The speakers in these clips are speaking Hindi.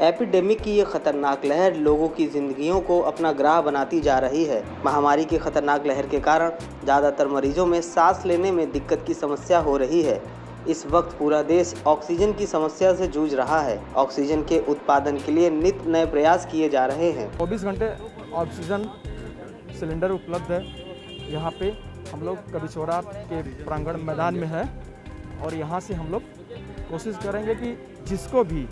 एपिडेमिक की ये खतरनाक लहर लोगों की जिंदगियों को अपना ग्राह बनाती जा रही है। महामारी की खतरनाक लहर के कारण ज़्यादातर मरीजों में सांस लेने में दिक्कत की समस्या हो रही है। इस वक्त पूरा देश ऑक्सीजन की समस्या से जूझ रहा है। ऑक्सीजन के उत्पादन के लिए नित्य नए प्रयास किए जा रहे हैं। 24 घंटे ऑक्सीजन सिलेंडर उपलब्ध है। यहाँ पे हम लोग कबिछोरा के प्रांगण मैदान में है और यहाँ से हम लोग कोशिश करेंगे कि जिसको भी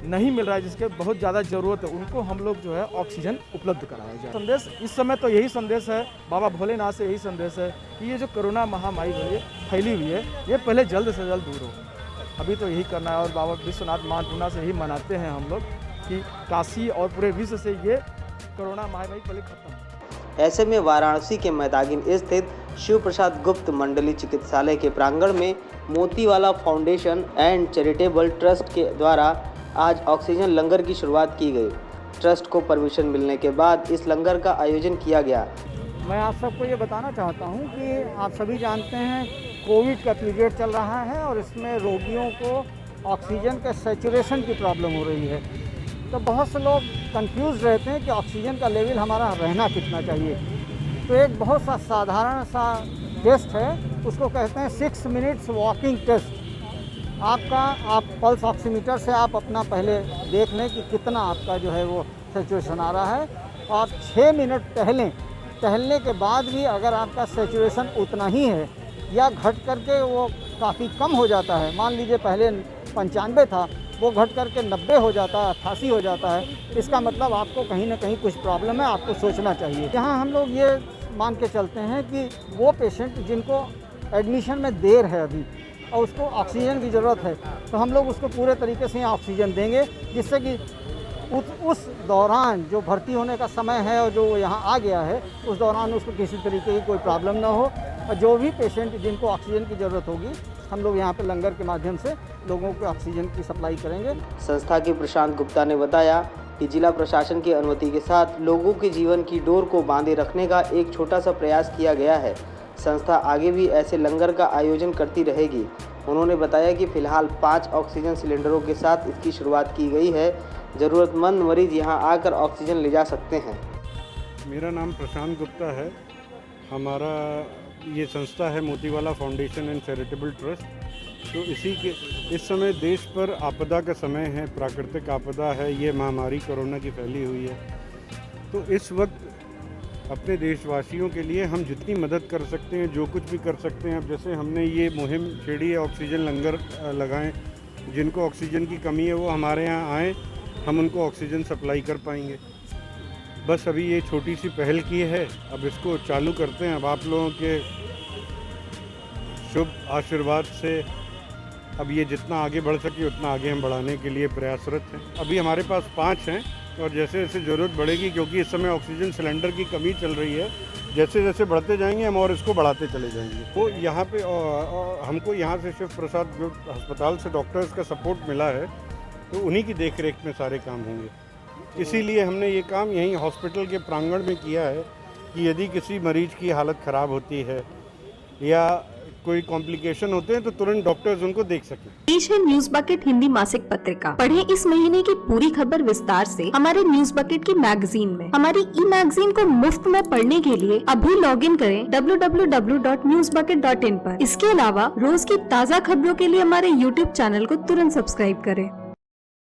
नहीं मिल रहा है, जिसके बहुत ज़्यादा ज़रूरत है, उनको हम लोग जो है ऑक्सीजन उपलब्ध कराया जाए। संदेश इस समय तो यही संदेश है, बाबा भोलेनाथ से यही संदेश है कि ये जो कोरोना महामारी फैली हुई है, ये पहले जल्द से जल्द दूर हो। अभी तो यही करना है और बाबा विश्वनाथ महापुना से यही मनाते हैं हम लोग कि काशी और पूरे विश्व से ये कोरोना महामारी पहले खत्म हो। ऐसे में वाराणसी के मैदागिन स्थित शिव प्रसाद गुप्त मंडली चिकित्सालय के प्रांगण में Motiwala foundation and charitable trust के द्वारा आज ऑक्सीजन लंगर की शुरुआत की गई। ट्रस्ट को परमिशन मिलने के बाद इस लंगर का आयोजन किया गया। मैं आप सबको ये बताना चाहता हूँ कि आप सभी जानते हैं कोविड का पीरियड चल रहा है और इसमें रोगियों को ऑक्सीजन के सैचुरेशन की प्रॉब्लम हो रही है। तो बहुत से लोग कंफ्यूज रहते हैं कि ऑक्सीजन का लेवल हमारा रहना कितना चाहिए। तो एक बहुत सा साधारण सा टेस्ट है, उसको कहते हैं 6 मिनट्स वॉकिंग टेस्ट। आप पल्स ऑक्सीमीटर से आप अपना पहले देख लें कि कितना आपका जो है वो सैचुरेशन आ रहा है। आप 6 मिनट टहलने के बाद भी अगर आपका सैचुरेशन उतना ही है या घट करके वो काफ़ी कम हो जाता है, मान लीजिए पहले 95 था, वो घट करके 90 हो जाता है, 88 हो जाता है, इसका मतलब आपको कहीं ना कहीं कुछ प्रॉब्लम है, आपको सोचना चाहिए। यहाँ हम लोग ये मान के चलते हैं कि वो पेशेंट जिनको एडमिशन में देर है अभी और उसको ऑक्सीजन की ज़रूरत है, तो हम लोग उसको पूरे तरीके से ऑक्सीजन देंगे, जिससे कि उस दौरान जो भर्ती होने का समय है और जो यहाँ आ गया है, उस दौरान उसको किसी तरीके की कोई प्रॉब्लम ना हो। और जो भी पेशेंट जिनको ऑक्सीजन की ज़रूरत होगी, हम लोग यहाँ पे लंगर के माध्यम से लोगों को ऑक्सीजन की सप्लाई करेंगे। संस्था के प्रशांत गुप्ता ने बताया कि जिला प्रशासन की अनुमति के साथ लोगों के जीवन की डोर को बांधे रखने का एक छोटा सा प्रयास किया गया है। संस्था आगे भी ऐसे लंगर का आयोजन करती रहेगी। उन्होंने बताया कि फिलहाल 5 ऑक्सीजन सिलेंडरों के साथ इसकी शुरुआत की गई है। ज़रूरतमंद मरीज यहां आकर ऑक्सीजन ले जा सकते हैं। मेरा नाम प्रशांत गुप्ता है। हमारा ये संस्था है Motiwala foundation and charitable trust. तो इस समय देश पर आपदा का समय है, प्राकृतिक आपदा है, ये महामारी कोरोना की फैली हुई है। तो इस वक्त अपने देशवासियों के लिए हम जितनी मदद कर सकते हैं, जो कुछ भी कर सकते हैं, अब जैसे हमने ये मुहिम छेड़ी है, ऑक्सीजन लंगर लगाएं। जिनको ऑक्सीजन की कमी है वो हमारे यहाँ आएँ, हम उनको ऑक्सीजन सप्लाई कर पाएंगे। बस अभी ये छोटी सी पहल की है, अब इसको चालू करते हैं। अब आप लोगों के शुभ आशीर्वाद से अब ये जितना आगे बढ़ सके उतना आगे हम बढ़ाने के लिए प्रयासरत हैं। अभी हमारे पास 5 हैं और जैसे जैसे ज़रूरत बढ़ेगी, क्योंकि इस समय ऑक्सीजन सिलेंडर की कमी चल रही है, जैसे जैसे बढ़ते जाएंगे हम और इसको बढ़ाते चले जाएंगे। तो यहाँ पे हमको यहाँ से शिव प्रसाद अस्पताल से डॉक्टर्स का सपोर्ट मिला है, तो उन्हीं की देखरेख में सारे काम होंगे। इसीलिए हमने ये काम यहीं हॉस्पिटल के प्रांगण में किया है कि यदि किसी मरीज़ की हालत ख़राब होती है या कोई कॉम्प्लिकेशन होते हैं तो तुरंत डॉक्टर्स उनको देख सकें। पेश है न्यूज बकेट हिंदी मासिक पत्रिका। पढ़ें इस महीने की पूरी खबर विस्तार से हमारे न्यूज बकेट की मैगजीन में। हमारी ई मैगजीन को मुफ्त में पढ़ने के लिए अभी लॉगिन करें www.newsbucket.in पर। इसके अलावा रोज की ताज़ा खबरों के लिए हमारे YouTube चैनल को तुरंत सब्सक्राइब करें।